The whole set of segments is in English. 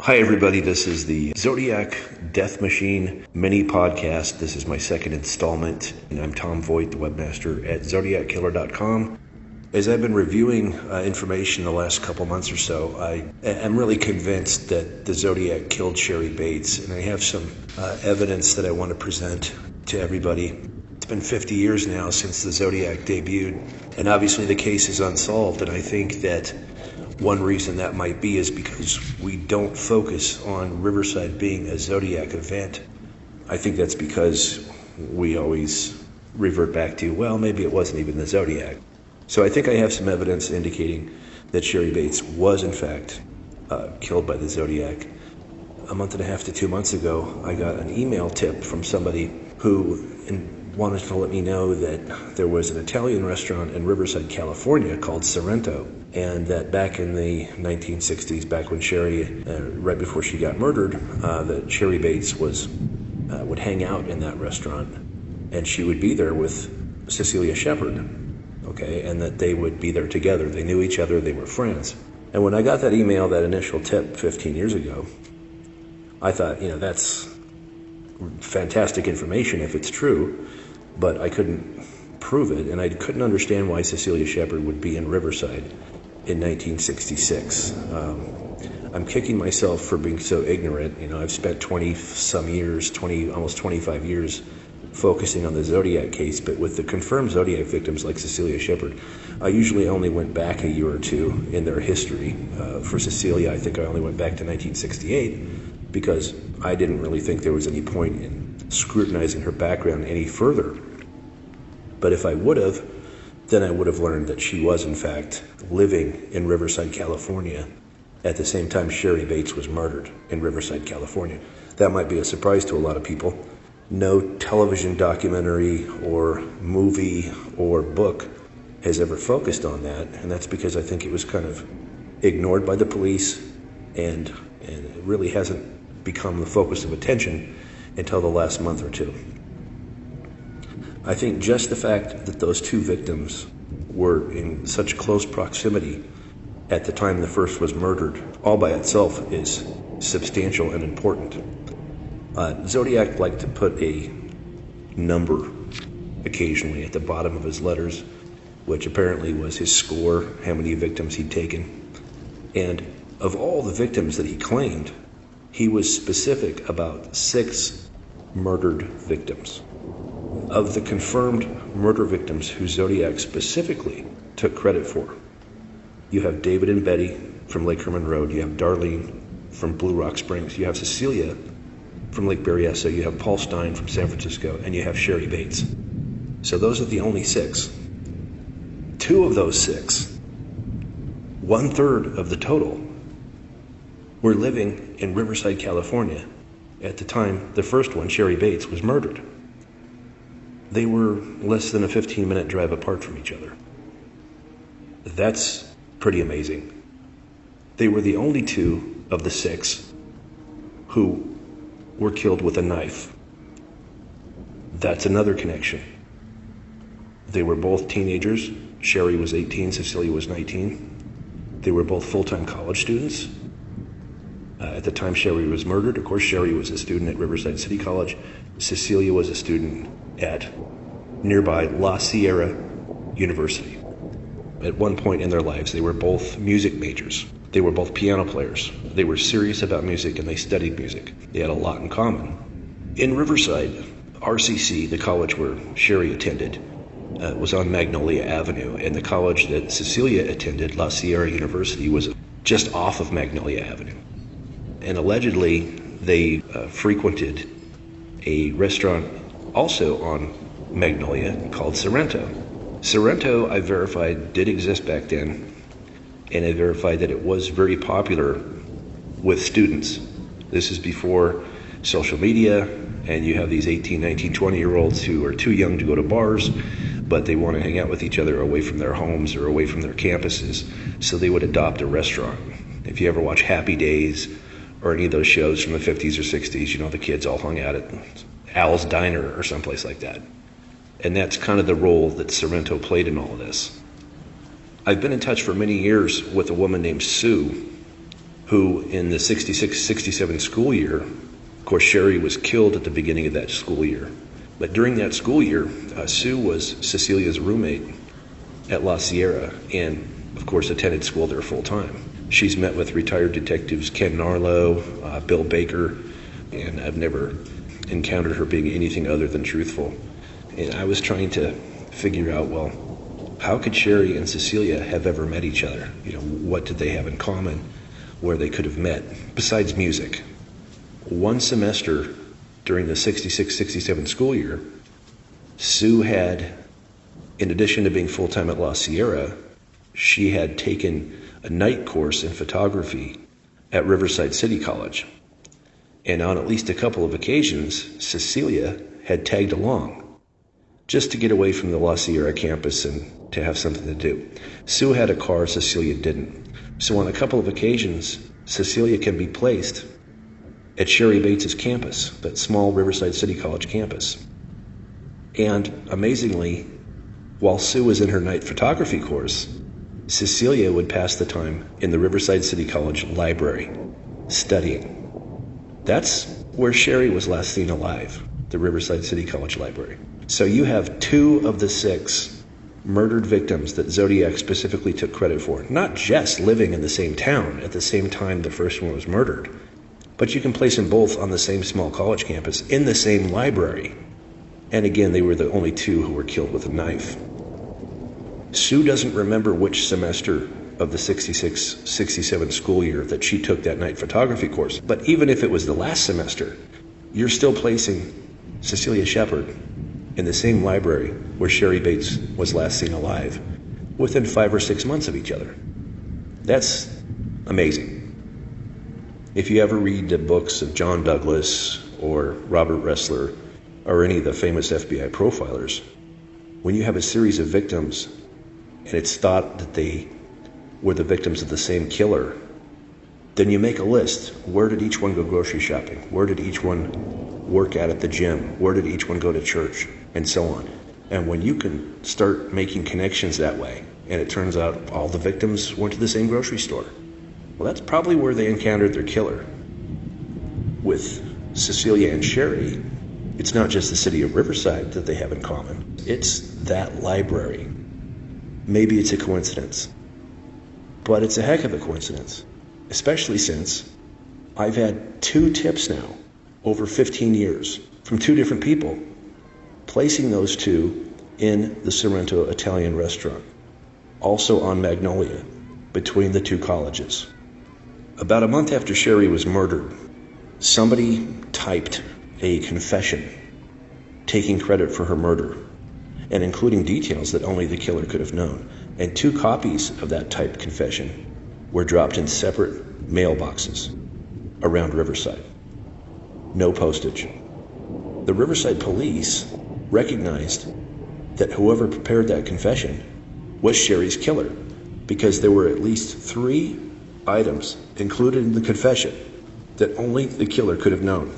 Hi, everybody. This is the Zodiac Death Machine mini podcast. This is my second installment, and I'm Tom Voigt, the webmaster at ZodiacKiller.com. As I've been reviewing information the last couple months or so, I'm really convinced that the Zodiac killed Sherry Bates, and I have some evidence that I want to present to everybody. It's been 50 years now since the Zodiac debuted, and obviously the case is unsolved, and I think that one reason that might be is because we don't focus on Riverside being a Zodiac event. I think that's because we always revert back to, well, maybe it wasn't even the Zodiac. So I think I have some evidence indicating that Sherry Bates was, in fact, killed by the Zodiac. A month and a half to 2 months ago, I got an email tip from somebody who wanted to let me know that there was an Italian restaurant in Riverside, California called Sorrento, and that back in the 1960s, back when Sherry, right before she got murdered, that Sherry Bates would hang out in that restaurant, and she would be there with Cecilia Shepard, okay, and that they would be there together. They knew each other, they were friends. And when I got that email, that initial tip 15 years ago, I thought, that's fantastic information if it's true, but I couldn't prove it, and I couldn't understand why Cecilia Shepard would be in Riverside in 1966. I'm kicking myself for being so ignorant. I've spent 20-some years, almost 25 years focusing on the Zodiac case, but with the confirmed Zodiac victims like Cecilia Shepard, I usually only went back a year or two in their history. For Cecilia, I think I only went back to 1968 because I didn't really think there was any point in scrutinizing her background any further. But if I would have, then I would have learned that she was, in fact, living in Riverside, California at the same time Sherry Bates was murdered in Riverside, California. That might be a surprise to a lot of people. No television documentary or movie or book has ever focused on that, and that's because I think it was kind of ignored by the police and it really hasn't become the focus of attention until the last month or two. I think just the fact that those two victims were in such close proximity at the time the first was murdered, all by itself is substantial and important. Zodiac liked to put a number occasionally at the bottom of his letters, which apparently was his score, how many victims he'd taken. And of all the victims that he claimed, he was specific about 6 murdered victims. Of the confirmed murder victims who Zodiac specifically took credit for, you have David and Betty from Lake Herman Road, you have Darlene from Blue Rock Springs, you have Cecilia from Lake Berryessa, you have Paul Stein from San Francisco, and you have Sherry Bates. So those are the only 6. 2 of those 6, 1/3 of the total, were living in Riverside, California at the time the first one, Sherry Bates, was murdered. They were less than a 15-minute drive apart from each other. That's pretty amazing. They were the only 2 of the 6 who were killed with a knife. That's another connection. They were both teenagers. Sherry was 18, Cecilia was 19. They were both full-time college students. At the time Sherry was murdered, of course, Sherry was a student at Riverside City College. Cecilia was a student at nearby La Sierra University. At one point in their lives, they were both music majors. They were both piano players. They were serious about music and they studied music. They had a lot in common. In Riverside, RCC, the college where Sherry attended, was on Magnolia Avenue, and the college that Cecilia attended, La Sierra University, was just off of Magnolia Avenue. And allegedly, they frequented a restaurant also on Magnolia called Sorrento. Sorrento, I verified, did exist back then, and I verified that it was very popular with students. This is before social media, and you have these 18, 19, 20-year-olds who are too young to go to bars, but they want to hang out with each other away from their homes or away from their campuses, so they would adopt a restaurant. If you ever watch Happy Days or any of those shows from the 50s or 60s, the kids all hung out at Al's Diner or someplace like that. And that's kind of the role that Sorrento played in all of this. I've been in touch for many years with a woman named Sue, who in the 66-67 school year, of course, Sherry was killed at the beginning of that school year. But during that school year, Sue was Cecilia's roommate at La Sierra and, of course, attended school there full time. She's met with retired detectives Ken Narlow, Bill Baker, and I've never encountered her being anything other than truthful. And I was trying to figure out, well, how could Sherry and Cecilia have ever met each other? What did they have in common where they could have met besides music? One semester during the 66-67 school year, Sue had, in addition to being full-time at La Sierra, she had taken a night course in photography at Riverside City College. And on at least a couple of occasions, Cecilia had tagged along just to get away from the La Sierra campus and to have something to do. Sue had a car, Cecilia didn't. So on a couple of occasions, Cecilia can be placed at Sherry Bates's campus, that small Riverside City College campus. And amazingly, while Sue was in her night photography course, Cecilia would pass the time in the Riverside City College library, studying. That's where Sherry was last seen alive, the Riverside City College library. So you have 2 of the 6 murdered victims that Zodiac specifically took credit for, not just living in the same town at the same time the first one was murdered, but you can place them both on the same small college campus in the same library. And again, they were the only 2 who were killed with a knife. Sue doesn't remember which semester of the 66-67 school year that she took that night photography course. But even if it was the last semester, you're still placing Cecilia Shepard in the same library where Sherry Bates was last seen alive, within 5 or 6 months of each other. That's amazing. If you ever read the books of John Douglas or Robert Ressler or any of the famous FBI profilers, when you have a series of victims and it's thought that they were the victims of the same killer, then you make a list. Where did each one go grocery shopping? Where did each one work at the gym? Where did each one go to church? And so on. And when you can start making connections that way, and it turns out all the victims went to the same grocery store, well, that's probably where they encountered their killer. With Cecilia and Sherry, it's not just the city of Riverside that they have in common. It's that library. Maybe it's a coincidence, but it's a heck of a coincidence, especially since I've had 2 tips now over 15 years from 2 different people, placing those 2 in the Sorrento Italian restaurant, also on Magnolia, between the 2 colleges. About a month after Sherry was murdered, somebody typed a confession taking credit for her murder and including details that only the killer could have known. And 2 copies of that typed confession were dropped in separate mailboxes around Riverside. No postage. The Riverside police recognized that whoever prepared that confession was Sherry's killer, because there were at least 3 items included in the confession that only the killer could have known.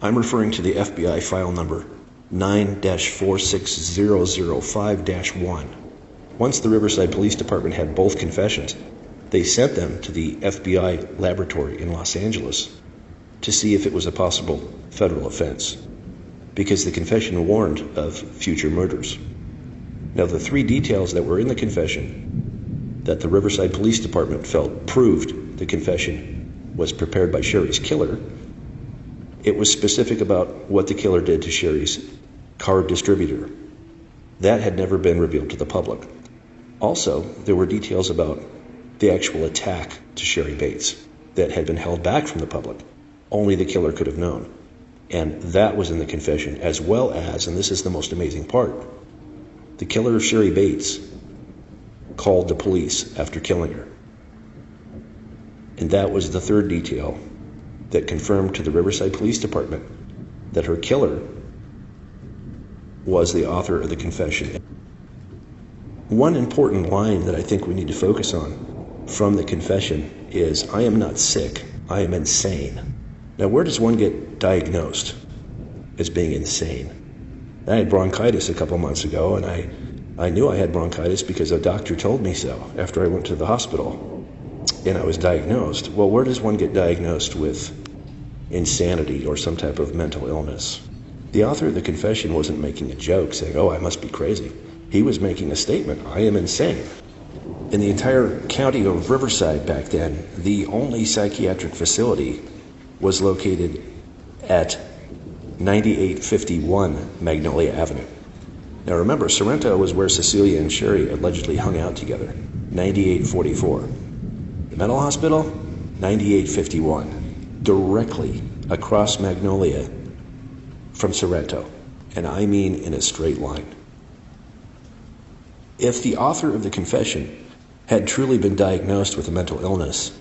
I'm referring to the FBI file number 9-46005-1. Once the Riverside Police Department had both confessions, they sent them to the FBI laboratory in Los Angeles to see if it was a possible federal offense, because the confession warned of future murders. Now, the 3 details that were in the confession that the Riverside Police Department felt proved the confession was prepared by Sherry's killer, it was specific about what the killer did to Sherry's card distributor. That had never been revealed to the public. Also, there were details about the actual attack to Sherry Bates that had been held back from the public. Only the killer could have known. And that was in the confession, as well as, and this is the most amazing part, the killer of Sherry Bates called the police after killing her. And that was the 3rd detail that confirmed to the Riverside Police Department that her killer was the author of the confession. One important line that I think we need to focus on from the confession is, "I am not sick, I am insane." Now, where does one get diagnosed as being insane? I had bronchitis a couple months ago, and I knew I had bronchitis because a doctor told me so after I went to the hospital. and I was diagnosed. Well, where does one get diagnosed with insanity or some type of mental illness? The author of the confession wasn't making a joke saying, oh, I must be crazy. He was making a statement, I am insane. In the entire county of Riverside back then, the only psychiatric facility was located at 9851 Magnolia Avenue. Now remember, Sorrento was where Cecilia and Sherry allegedly hung out together, 9844. The mental hospital, 9851, directly across Magnolia from Sorrento, and I mean in a straight line. If the author of the confession had truly been diagnosed with a mental illness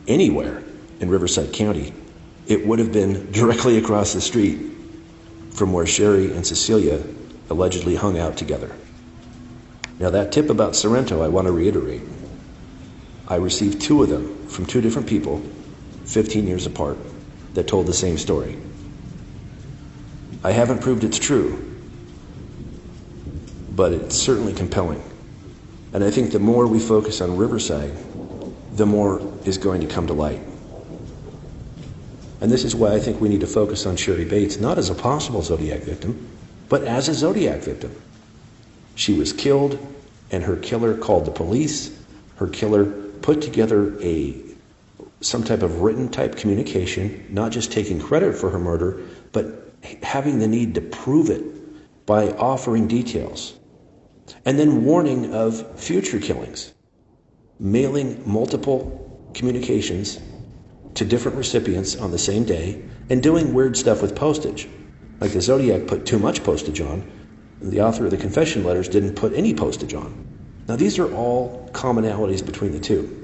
anywhere in Riverside County, it would have been directly across the street from where Sherry and Cecilia allegedly hung out together. Now that tip about Sorrento, I want to reiterate. I received 2 of them from 2 different people, 15 years apart, that told the same story. I haven't proved it's true, but it's certainly compelling. And I think the more we focus on Riverside, the more is going to come to light. And this is why I think we need to focus on Sherry Bates, not as a possible Zodiac victim, but as a Zodiac victim. She was killed, and her killer called the police. Her killer put together some type of written type communication, not just taking credit for her murder, but having the need to prove it by offering details. And then warning of future killings, mailing multiple communications to different recipients on the same day, and doing weird stuff with postage. Like the Zodiac put too much postage on, and the author of the confession letters didn't put any postage on. Now these are all commonalities between the two.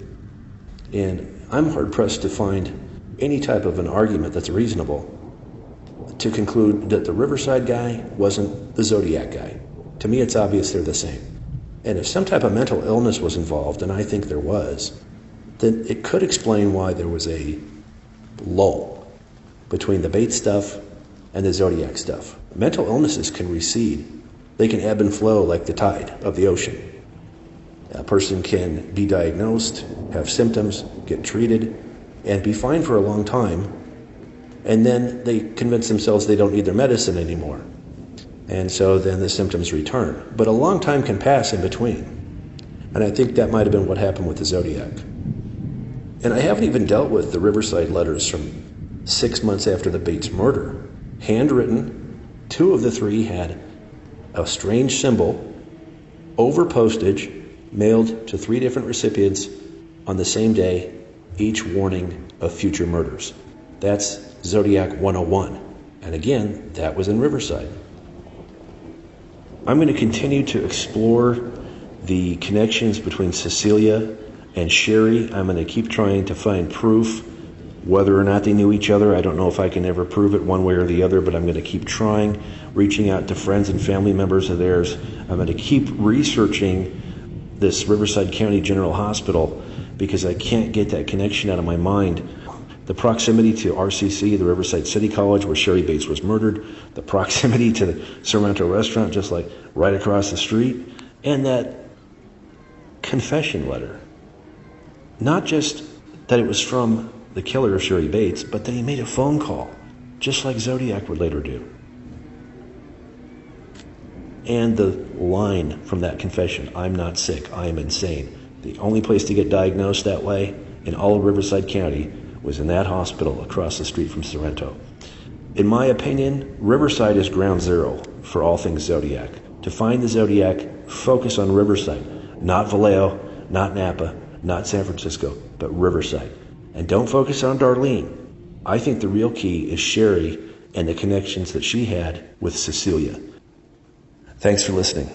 And I'm hard-pressed to find any type of an argument that's reasonable to conclude that the Riverside guy wasn't the Zodiac guy. To me, it's obvious they're the same. And if some type of mental illness was involved, and I think there was, then it could explain why there was a lull between the Bates stuff and the Zodiac stuff. Mental illnesses can recede. They can ebb and flow like the tide of the ocean. A person can be diagnosed, have symptoms, get treated, and be fine for a long time, and then they convince themselves they don't need their medicine anymore. And so then the symptoms return. But a long time can pass in between. And I think that might have been what happened with the Zodiac. And I haven't even dealt with the Riverside letters from 6 months after the Bates murder. Handwritten, 2 of the 3 had a strange symbol over postage mailed to 3 different recipients on the same day, each warning of future murders. That's Zodiac 101. And again, that was in Riverside. I'm going to continue to explore the connections between Cecilia and Sherry. I'm going to keep trying to find proof whether or not they knew each other. I don't know if I can ever prove it one way or the other, but I'm going to keep trying, reaching out to friends and family members of theirs. I'm going to keep researching this Riverside County General Hospital because I can't get that connection out of my mind. The proximity to RCC, the Riverside City College, where Sherry Bates was murdered, the proximity to the Sorrento restaurant, just like right across the street, and that confession letter. Not just that it was from the killer of Sherry Bates, but that he made a phone call, just like Zodiac would later do. And the line from that confession, I'm not sick, I am insane. The only place to get diagnosed that way in all of Riverside County was in that hospital across the street from Sorrento. In my opinion, Riverside is ground zero for all things Zodiac. To find the Zodiac, focus on Riverside, not Vallejo, not Napa, not San Francisco, but Riverside. And don't focus on Darlene. I think the real key is Sherry and the connections that she had with Cecilia. Thanks for listening.